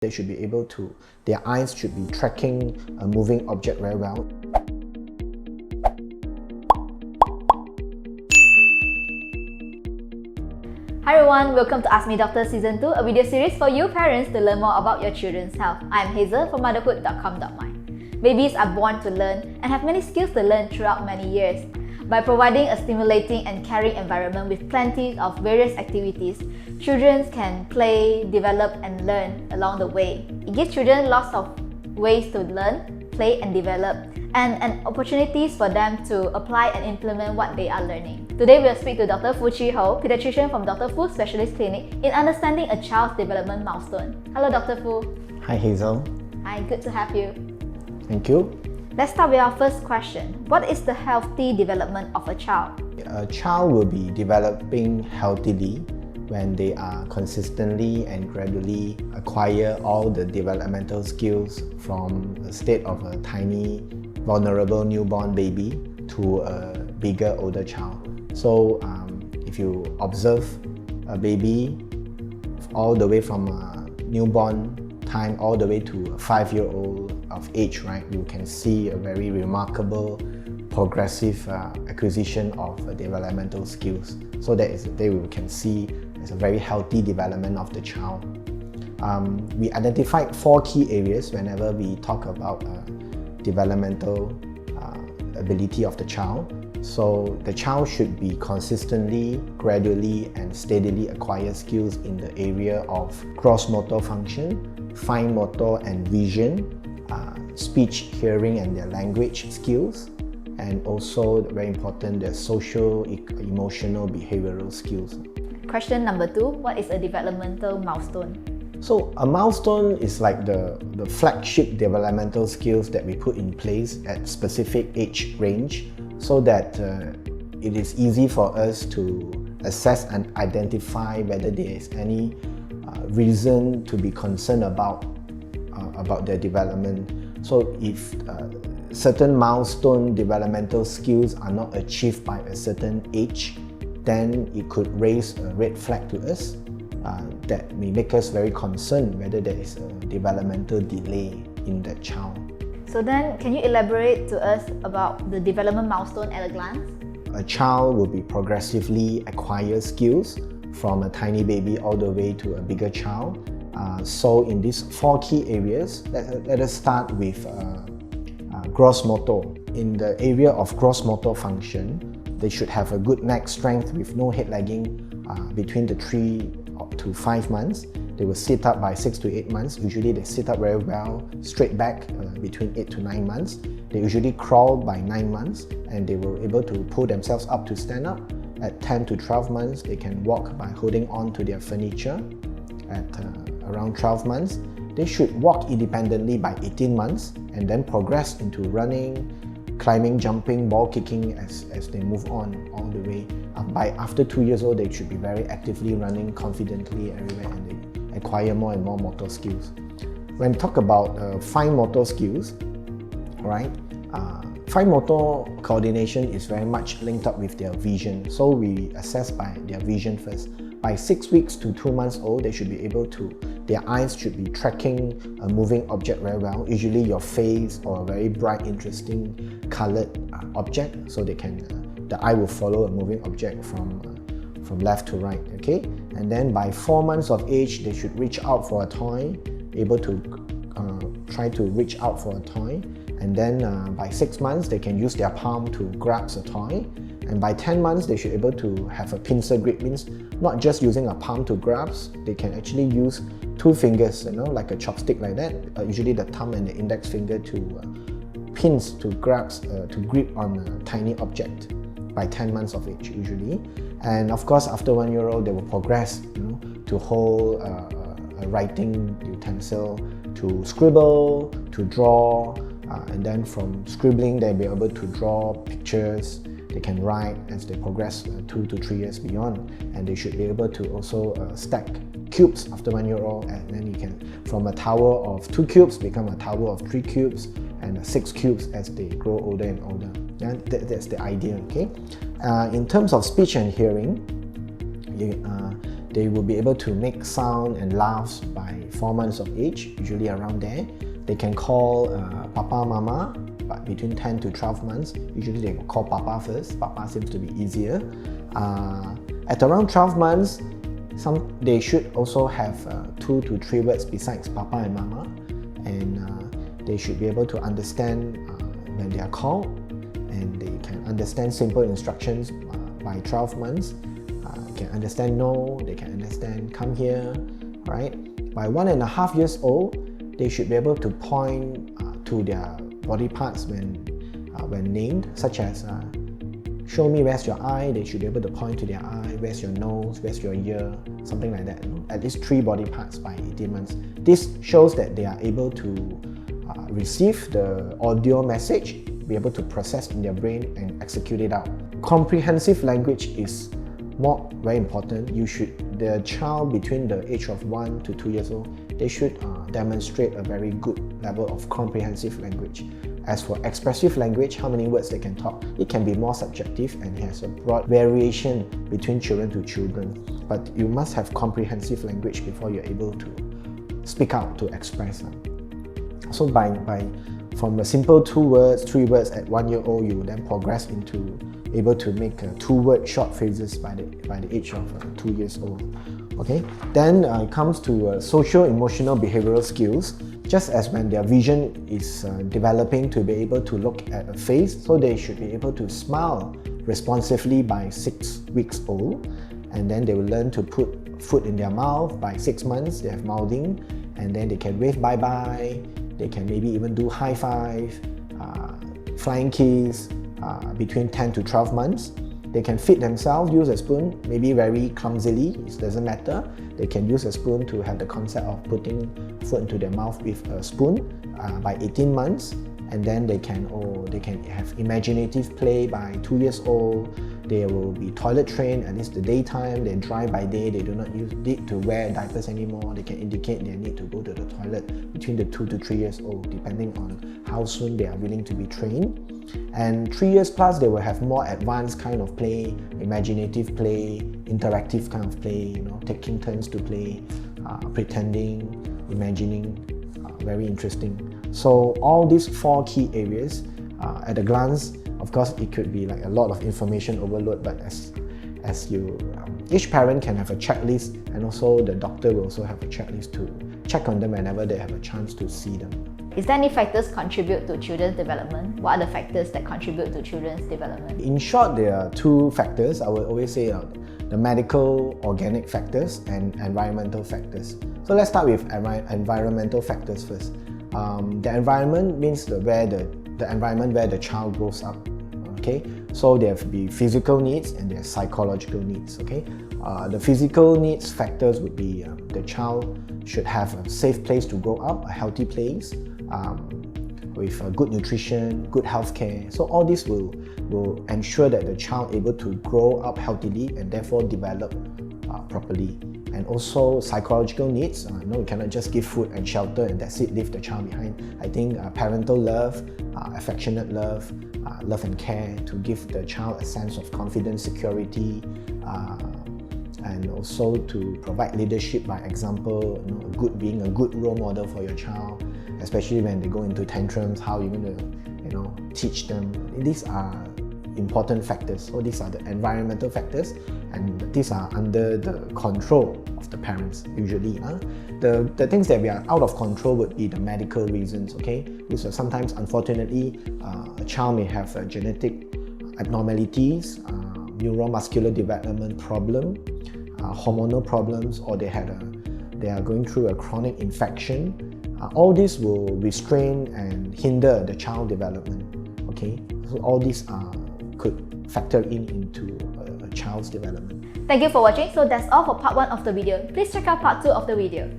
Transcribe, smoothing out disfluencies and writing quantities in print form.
They should be able to, their eyes should be tracking a moving object very well. Hi everyone, welcome to AskMeDoctor Season 2, a video series for you parents to learn more about your children's health. I'm Hazel from motherhood.com.my. Babies are born to learn and have many skills to learn throughout many years. By providing a stimulating and caring environment with plenty of various activities, children can play, develop and learn along the way. It gives children lots of ways to learn, play and develop, and opportunities for them to apply and implement what they are learning. Today we'll speak to Dr. Foo Chee Hoe, paediatrician from Dr. Foo Specialist Clinic, in understanding a child's development milestone. Hello Dr. Foo. Hi Hazel. Hi, good to have you. Thank you. Let's start with our first question. What is the healthy development of a child? A child will be developing healthily when they are consistently and gradually acquire all the developmental skills from a state of a tiny, vulnerable newborn baby to a bigger, older child. So if you observe a baby all the way from a newborn time all the way to a 5-year-old of age, right, you can see a very remarkable progressive acquisition of developmental skills. So that is there we can see as a very healthy development of the child. We identified 4 key areas whenever we talk about developmental ability of the child. So the child should be consistently, gradually and steadily acquire skills in the area of gross motor function, fine motor and vision, speech, hearing and their language skills, and also very important, their social, emotional, behavioral skills. Question number 2, what is a developmental milestone? So a milestone is like the flagship developmental skills that we put in place at specific age range so that it is easy for us to assess and identify whether there is any reason to be concerned about their development. So if certain milestone developmental skills are not achieved by a certain age, then it could raise a red flag to us that may make us very concerned whether there is a developmental delay in that child. So then, can you elaborate to us about the development milestone at a glance? A child will be progressively acquire skills from a tiny baby all the way to a bigger child. So in these 4 key areas, let us start with gross motor. In the area of gross motor function, they should have a good neck strength with no head lagging between the 3 to 5 months. They will sit up by 6 to 8 months. Usually they sit up very well, straight back between 8 to 9 months. They usually crawl by 9 months and they will able to pull themselves up to stand up. At 10 to 12 months, they can walk by holding on to their furniture. At around 12 months, they should walk independently by 18 months and then progress into running, climbing, jumping, ball kicking as they move on all the way. After 2 years old, they should be very actively running confidently everywhere and they acquire more and more motor skills. When we talk about fine motor skills, right? Fine motor coordination is very much linked up with their vision. So we assess by their vision first. By 6 weeks to 2 months old, they should be able to, their eyes should be tracking a moving object very well, usually your face or a very bright, interesting colored object, so they can, the eye will follow a moving object from left to right, okay? And then by 4 months of age, they should reach out for a toy, able to try to reach out for a toy. And then by 6 months, they can use their palm to grasp a toy. And by 10 months, they should be able to have a pincer grip, means not just using a palm to grasp, they can actually use 2 fingers, like a chopstick like that, usually the thumb and the index finger to pins to grasp, to grip on a tiny object by 10 months of age usually. And of course, after 1 year old, they will progress, to hold a writing utensil, to scribble, to draw, and then from scribbling, they'll be able to draw pictures. They can write as they progress 2 to 3 years beyond, and they should be able to also stack cubes after 1 year old, and then you can, from a tower of 2 cubes, become a tower of 3 cubes, and 6 cubes as they grow older and older. And that's the idea, okay? In terms of speech and hearing, They will be able to make sound and laughs by 4 months of age, usually around there. They can call Papa, Mama, but between 10 to 12 months, usually they will call Papa first. Papa seems to be easier. At around 12 months, they should also have 2 to 3 words besides Papa and Mama, and they should be able to understand when they are called, and they can understand simple instructions by 12 months. They can understand no, they can understand come here, right? By 1.5 years old, they should be able to point to their body parts when named, such as show me where's your eye. They should be able to point to their eye, where's your nose, where's your ear, something like that. At least 3 body parts by 18 months. This shows that they are able to receive the audio message, be able to process in their brain and execute it out. Comprehensive language is very important. The child between the age of 1 to 2 years old, they should demonstrate a very good level of comprehensive language. As for expressive language, how many words they can talk, it can be more subjective and has a broad variation between children to children. But you must have comprehensive language before you're able to speak out, to express. So from a simple 2 words, 3 words at 1 year old, you will then progress into able to make 2-word short phrases by the age of 2 years old. Okay, then it comes to social, emotional, behavioral skills. Just as when their vision is developing to be able to look at a face, so they should be able to smile responsively by 6 weeks old, and then they will learn to put food in their mouth by 6 months. They have mouthing, and then they can wave bye-bye. They can maybe even do high five, flying kiss between 10 to 12 months. They can feed themselves, use a spoon, maybe very clumsily, it doesn't matter. They can use a spoon to have the concept of putting food into their mouth with a spoon by 18 months. And then they can have imaginative play by 2 years old. They will be toilet trained at least the daytime. They dry by day. They do not need to wear diapers anymore. They can indicate their need to go to the toilet between the 2 to 3 years old, depending on how soon they are willing to be trained. And 3 years plus, they will have more advanced kind of play, imaginative play, interactive kind of play, taking turns to play, pretending, imagining, very interesting. So all these 4 key areas, at a glance, of course, it could be like a lot of information overload, but each parent can have a checklist, and also the doctor will also have a checklist to check on them whenever they have a chance to see them. Is there any factors contribute to children's development? What are the factors that contribute to children's development? In short, there are 2 factors. I would always say the medical, organic factors and environmental factors. So let's start with environmental factors first. The environment means the environment where the child grows up. Okay, so there will be physical needs and there are psychological needs. Okay, the physical needs factors would be the child should have a safe place to grow up, a healthy place, with good nutrition, good health care. So all this will ensure that the child able to grow up healthily and therefore develop properly. And also psychological needs. You cannot just give food and shelter and that's it, leave the child behind. I think parental love, affectionate love, love and care to give the child a sense of confidence, security, and also to provide leadership by example, being a good role model for your child, especially when they go into tantrums, how you're going to teach them. These are important factors. So these are the environmental factors, and these are under the control of the parents usually. The things that we are out of control would be the medical reasons. Okay, these are sometimes, unfortunately, a child may have genetic abnormalities, neuromuscular development problem, hormonal problems, or they are going through a chronic infection. All this will restrain and hinder the child development. Okay, so all these could factor into a child's development. Thank you for watching. So that's all for part 1 of the video. Please check out part 2 of the video.